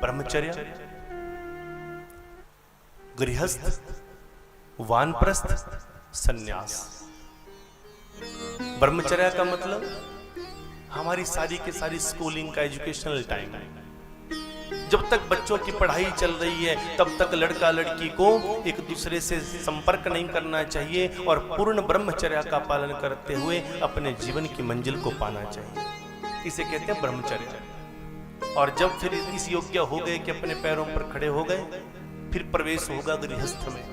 ब्रह्मचर्य, गृहस्थ, वानप्रस्थ, सन्यास। ब्रह्मचर्य का मतलब हमारी सारी की सारी स्कूलिंग का एजुकेशनल टाइम है। जब तक बच्चों की पढ़ाई चल रही है तब तक लड़का लड़की को एक दूसरे से संपर्क नहीं करना चाहिए और पूर्ण ब्रह्मचर्य का पालन करते हुए अपने जीवन की मंजिल को पाना चाहिए। इसे कहते हैं ब्रह्मचर्य। और जब फिर इस योग्य हो गए कि अपने पैरों पर खड़े हो गए, फिर प्रवेश होगा गृहस्थ में।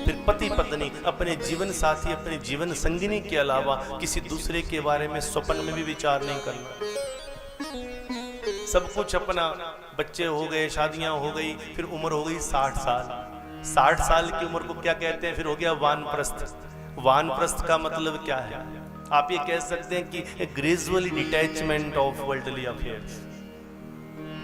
फिर पति पत्नी अपने जीवन साथी, अपने जीवन संगिनी के अलावा किसी दूसरे के बारे में स्वप्न में भी विचार नहीं करना। सब कुछ अपना, बच्चे हो गए, शादियां हो गई, फिर उम्र हो गई 60 साल। 60 साल की उम्र को क्या कहते हैं? फिर हो गया वानप्रस्थ। वानप्रस्थ का मतलब क्या है? आप ये कह सकते हैं कि gradually detachment of worldly affairs.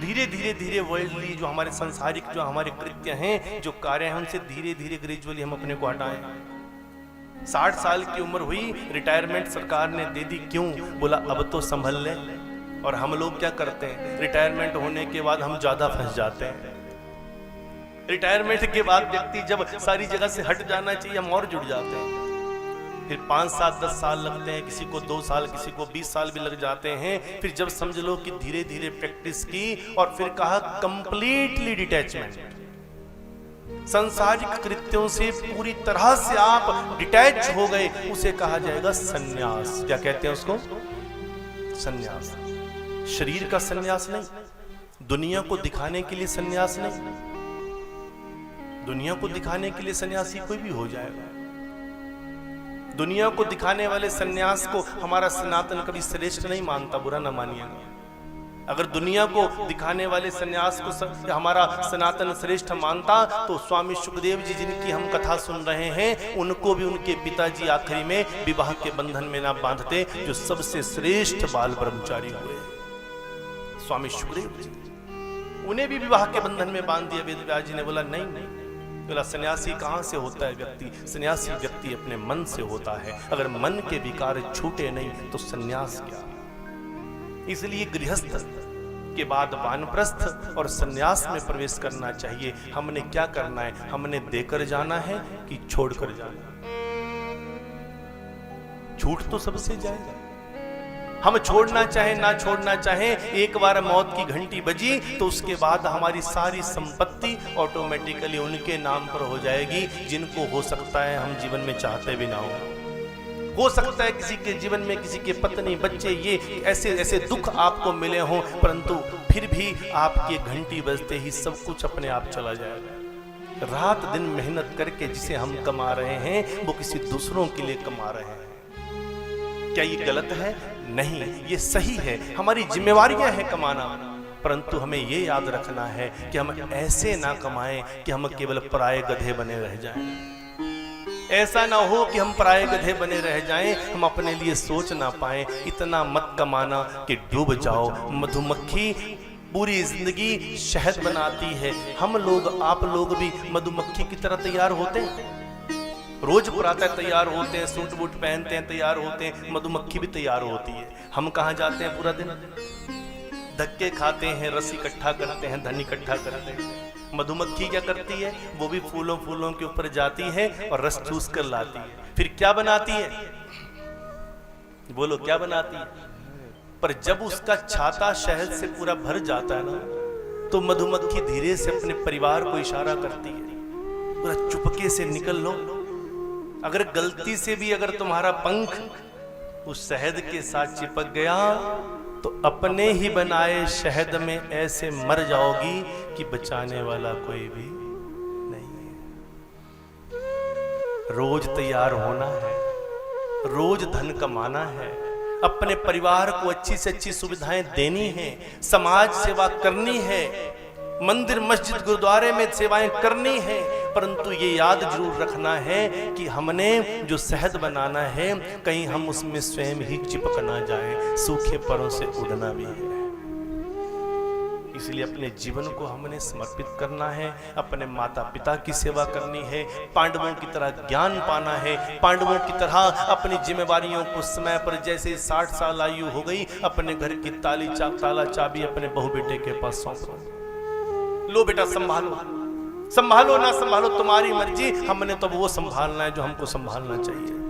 धीरे धीरे धीरे वर्ल्डली जो हमारे संसारिक जो हमारे कृत्य हैं, जो कार्य हैं, उनसे धीरे धीरे ग्रेजुअली हम अपने को हटाएं। 60 साल की उम्र हुई, रिटायरमेंट सरकार ने दे दी। क्यों? बोला अब तो संभल ले। और हम लोग क्या करते हैं? रिटायरमेंट होने के बाद हम ज्यादा फंस जाते हैं। रिटायरमेंट के बाद व्यक्ति जब सारी जगह से हट जाना चाहिए, हम और जुड़ जाते हैं। फिर 5, 7, 10 साल लगते हैं, किसी को 2 साल, किसी को 20 साल भी लग जाते हैं। फिर जब समझ लो कि धीरे धीरे प्रैक्टिस की और फिर कहा कंप्लीटली डिटैचमेंट, सांसारिक कृत्यों से पूरी तरह से आप डिटैच हो गए, उसे कहा जाएगा सन्यास। क्या कहते हैं उसको? सन्यास। शरीर का सन्यास नहीं, दुनिया को दिखाने के लिए सन्यास नहीं। दुनिया को दिखाने के लिए सन्यासी कोई भी हो जाएगा। दुनिया को दिखाने वाले सन्यास को हमारा सनातन कभी श्रेष्ठ नहीं मानता, बुरा ना मानिएगा। अगर दुनिया को दिखाने वाले सन्यास को हमारा सनातन श्रेष्ठ मानता तो स्वामी सुखदेव जी जिनकी हम कथा सुन रहे हैं, उनको भी उनके पिताजी आखिरी में विवाह के बंधन में ना बांधते, जो सबसे श्रेष्ठ बाल ब्रह्मचारी हुए स्वामी सुखदेव जी। उन्हें भी विवाह के बंधन में बांध दिया। वेद व्यास जी ने बोला नहीं, बोला सन्यासी कहां से होता है व्यक्ति? सन्यासी व्यक्ति अपने मन से होता है। अगर मन के विकार छूटे नहीं तो सन्यास क्या? इसलिए गृहस्थ के बाद वानप्रस्थ और सन्यास में प्रवेश करना चाहिए। हमने क्या करना है? हमने देकर जाना है कि छोड़कर जाना? छूट तो सबसे जाएगा। हम छोड़ना चाहे ना छोड़ना चाहे, एक बार मौत की घंटी बजी तो उसके बाद हमारी सारी संपत्ति ऑटोमेटिकली उनके नाम पर हो जाएगी जिनको हो सकता है हम जीवन में चाहते भी ना हो सकता है किसी के जीवन में किसी के पत्नी, बच्चे, ये ऐसे ऐसे दुख आपको मिले हों, परंतु फिर भी आपकी घंटी बजते ही सब कुछ अपने आप चला जाएगा। रात दिन मेहनत करके जिसे हम कमा रहे हैं वो किसी दूसरों के लिए कमा रहे हैं। क्या ये गलत है? नहीं, ये सही है। हमारी जिम्मेवारियां हैं कमाना, परंतु हमें ये याद रखना है कि हम ऐसे ना कमाएं कि हम केवल पराये गधे बने रह जाएं। ऐसा ना हो कि हम पराये गधे बने रह जाएं, हम अपने लिए सोच ना पाएं। इतना मत कमाना कि डूब जाओ। मधुमक्खी पूरी जिंदगी शहद बनाती है। हम लोग, आप लोग भी मधुमक्खी की तरह तैयार होते हैं। रोज प्रातः तैयार होते हैं, सूट बूट पहनते हैं, तैयार होते हैं। मधुमक्खी भी तैयार होती है। हम कहाँ जाते हैं? पूरा दिन धक्के खाते हैं, रस इकट्ठा करते हैं, धन इकट्ठा करते हैं। मधुमक्खी क्या करती है? वो भी फूलों फूलों के ऊपर जाती है और रस चूस कर लाती है। फिर क्या बनाती है? बोलो क्या बनाती है? पर जब उसका छाता शहद से पूरा भर जाता है ना, तो मधुमक्खी धीरे से अपने परिवार को इशारा करती है, पूरा चुपके से निकल लो। अगर गलती से भी अगर तुम्हारा पंख उस शहद के साथ चिपक गया तो अपने ही बनाए शहद में ऐसे मर जाओगी कि बचाने वाला कोई भी नहीं है। रोज तैयार होना है, रोज धन कमाना है, अपने परिवार को अच्छी से अच्छी सुविधाएं देनी है, समाज सेवा करनी है, मंदिर मस्जिद गुरुद्वारे में सेवाएं करनी है। परंतु ये याद जरूर रखना है कि हमने जो शहद बनाना है कहीं हम उसमें स्वयं ही चिपक ना जाए, सूखे परों से उड़ना भी है। इसलिए अपने जीवन को हमने समर्पित करना है, अपने माता पिता की सेवा करनी है, पांडवों की तरह ज्ञान पाना है, पांडवों की तरह अपनी जिम्मेवारियों को समय पर, जैसे 60 साल आयु हो गई, अपने घर की ताला चाबी अपने बहू बेटे के पास सौंप दो। लो बेटा संभालो, संभालो ना संभालो तुम्हारी मर्जी, हमने तो वो संभालना है जो हमको संभालना चाहिए।